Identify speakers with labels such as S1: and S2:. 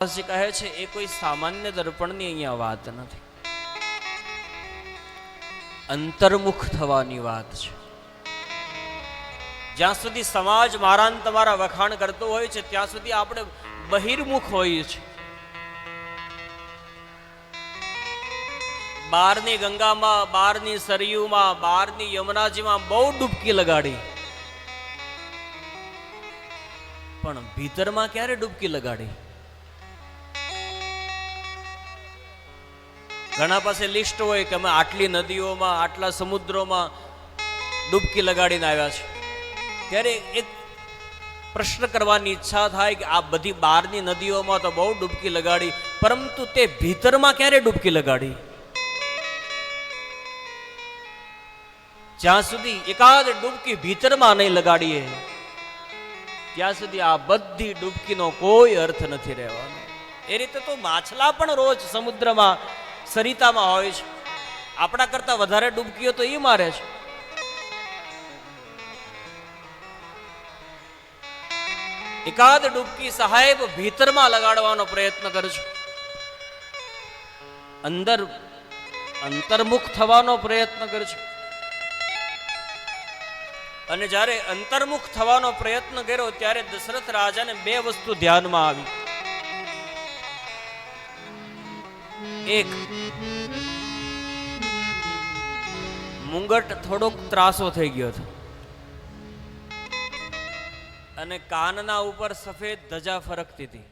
S1: કહે છે એ કોઈ સામાન્ય દર્પણની અહીંયા વાત નથી, અંતર્મુખ થવાની વાત છે. જ્યાં સુધી સમાજ મારા ને તમારા વખાણ કરતો હોય છે ત્યાં સુધી આપણે બહિર્મુખ હોઈએ છીએ. બહારની ગંગામાં, બહારની સરયુમાં, બહારની યમુનાજીમાં બહુ ડૂબકી લગાડી, પણ ભીતરમાં ક્યારે ડૂબકી લગાડી? ઘણા પાસે લિસ્ટ હોય કે અમે આટલી નદીઓમાં, આટલા સમુદ્રોમાં ડૂબકી લગાડીને આવ્યા છે. ત્યારે એક પ્રશ્ન કરવાની ઈચ્છા થાય કે આ બધી બહારની નદીઓમાં તો બહુ ડૂબકી લગાડી, પરંતુ તે ભીતરમાં ક્યારે ડૂબકી લગાડી? જ્યાં સુધી એકાદ ડૂબકી ભીતરમાં નહીં લગાડીએ ત્યાં સુધી આ બધી ડૂબકીનો કોઈ અર્થ નથી રહેવાનો. એ રીતે તો માછલા પણ રોજ સમુદ્રમાં, સરિતામાં હોય છે. આપણા કરતા વધારે ડૂબકીઓ તો એ મારે છે. એકાદ ડૂબકી સાહેબ ભીતરમાં લગાડવાનો પ્રયત્ન કરજો, અંતર્મુખ થવાનો પ્રયત્ન કરજો. અને જ્યારે અંતર્મુખ થવાનો પ્રયત્ન કર્યો ત્યારે દશરથ રાજાને બે વસ્તુ ધ્યાનમાં આવી. એક, મુંગટ થોડોક ત્રાસો થઈ ગયો હતો અને કાનના ઉપર સફેદ ધજા ફરકતી હતી.